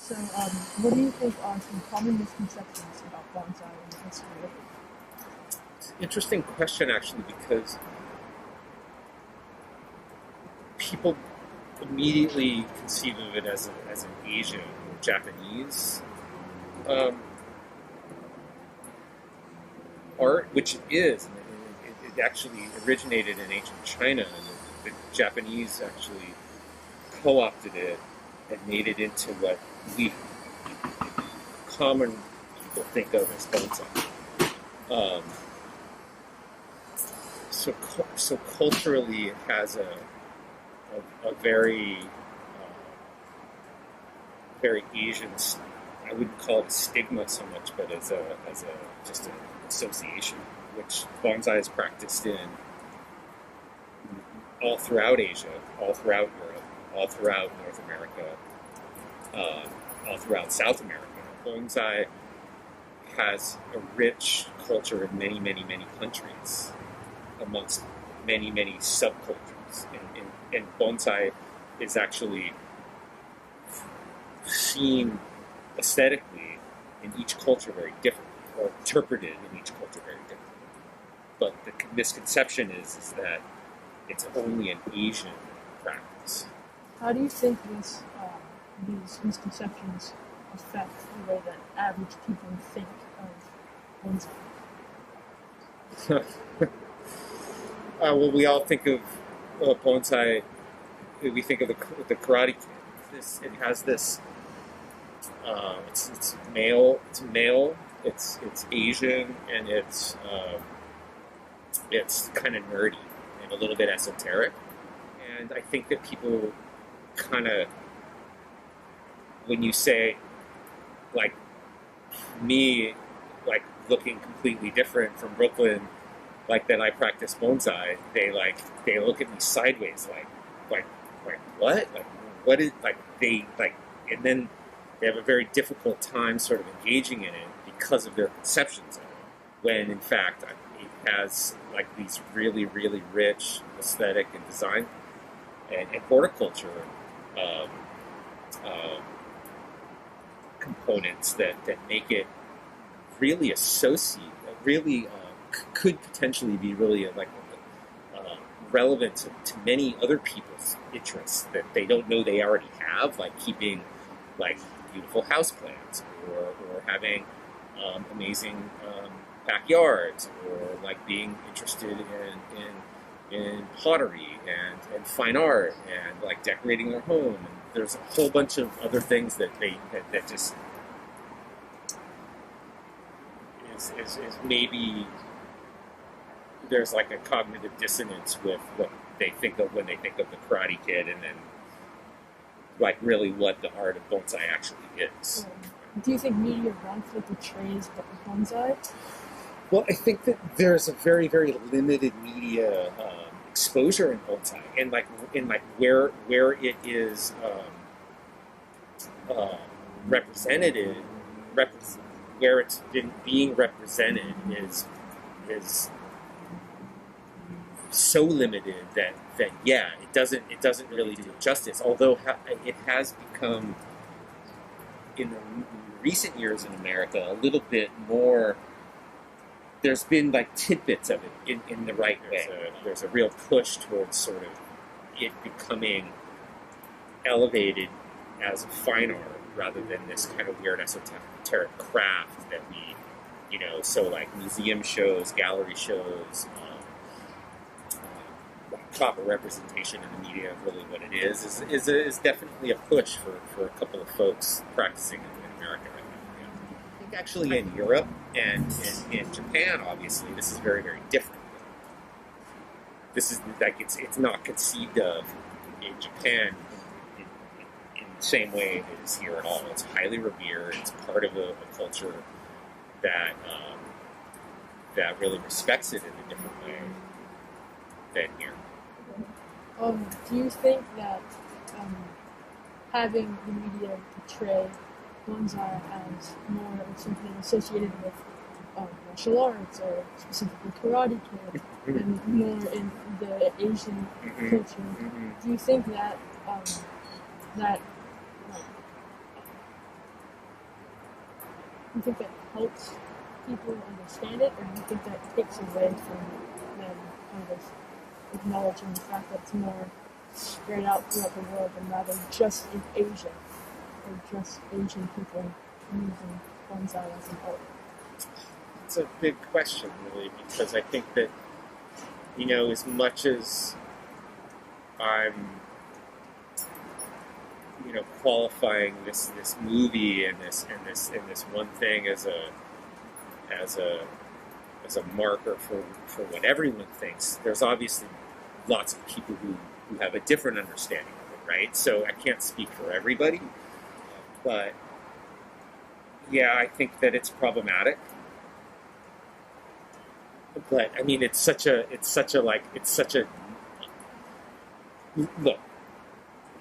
What do you think are some common misconceptions about bonsai and the history of it? Interesting question, actually, because people immediately conceive of it as an Asian or Japanese um, art, which it is. And it actually originated in ancient China, and the Japanese actually co-opted it and made it into what we common people think of as bonsai. Um, so culturally, it has a very very Asian. I wouldn't call it a stigma so much, but as a just an association, which bonsai is practiced in all throughout Asia, all throughout Europe, all throughout North America, all throughout South America. Bonsai has a rich culture in many, many, many countries, amongst many, many subcultures, and bonsai is actually seen aesthetically in each culture very differently, or interpreted in each culture very differently. But the misconception is that it's only an Asian practice. How do you think these misconceptions affect the way that average people think of bonsai? Well, we all think of bonsai. We think of the Karate Kid. It has this. It's male. It's male. It's Asian, and it's kind of nerdy and a little bit esoteric. And I think that people kind of, when you say, like me, like looking completely different from Brooklyn, like that I practice bonsai, they look at me sideways, like what, like what is, like they like, and then they have a very difficult time sort of engaging in it because of their conceptions of it. When in fact it has like these really, really rich aesthetic and design and horticulture um, um, components that make it really really could potentially be really relevant to many other people's interests that they don't know they already have, like keeping like beautiful houseplants or having amazing backyards, or like being interested in pottery and fine art and like decorating their home. And there's a whole bunch of other things that that just is maybe there's like a cognitive dissonance with what they think of when they think of the Karate Kid, and then like really what the art of bonsai actually is. Do you think media wrongfully portrays bonsai? Well, I think that there's a very, very limited media exposure in bonsai, and where it is represented, where it's been being represented is so limited that yeah, it doesn't really do justice. Although it has become in the recent years in America a little bit more. There's been like tidbits of it in the right way. There's a real push towards sort of it becoming elevated as a fine art rather than this kind of weird esoteric craft that we, so like museum shows, gallery shows, proper representation in the media of really what it is definitely a push for a couple of folks practicing in America right now. I think actually in Europe and in Japan, obviously, this is very, very different. This is like it's not conceived of in Japan in the same way it is here at all. It's highly revered. It's part of a culture that that really respects it in a different way than here. Do you think that having the media portray bonsai as more of something associated with martial arts, or specifically Karate Kid, and more in the Asian culture, do you think that that you think that helps people understand it, or do you think that takes away from them kind of acknowledging the fact that it's more spread out throughout the world and rather just in Asia, or just Asian people using bonsai as an art? It's a big question, really, because I think that, as much as I'm, qualifying this movie and this one thing as a marker for what everyone thinks, there's obviously lots of people who have a different understanding of it, right? So I can't speak for everybody, but yeah, I think that it's problematic. But I mean, it's such a look.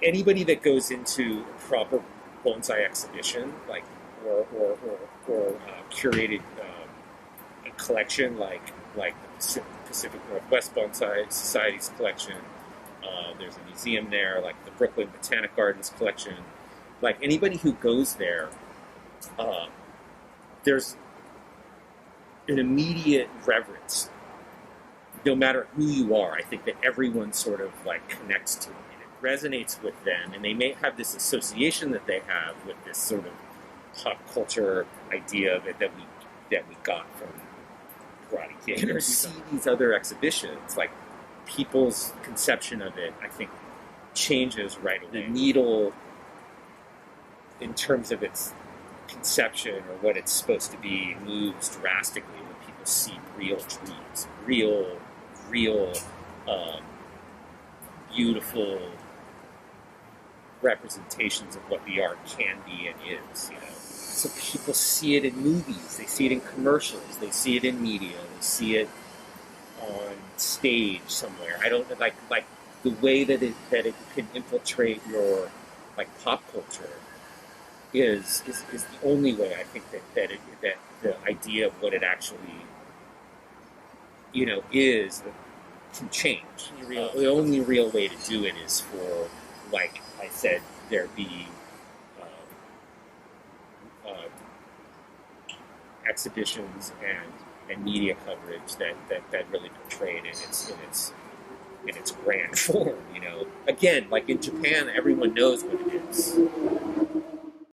Anybody that goes into a proper bonsai exhibition, like or curated a collection, like the Pacific Northwest Bonsai Society's collection. There's a museum there, like the Brooklyn Botanic Gardens collection. Like anybody who goes there, there's an immediate reverence. No matter who you are, I think that everyone sort of like connects to it. It resonates with them, and they may have this association that they have with this sort of pop culture idea that we got from Karate Kid. Or you see these other exhibitions, like people's conception of it, I think, changes right away. The needle, in terms of its conception or what it's supposed to be, moves drastically when people see real trees, real beautiful representations of what the art can be and is, So people see it in movies, they see it in commercials, they see it in media, they see it on stage somewhere. I don't like the way that it can infiltrate your like pop culture is the only way I think that the idea of what it actually is can change. The only real way to do it is for, like I said, there be exhibitions and media coverage that really portray it in its grand form. Again, like in Japan, everyone knows what it is.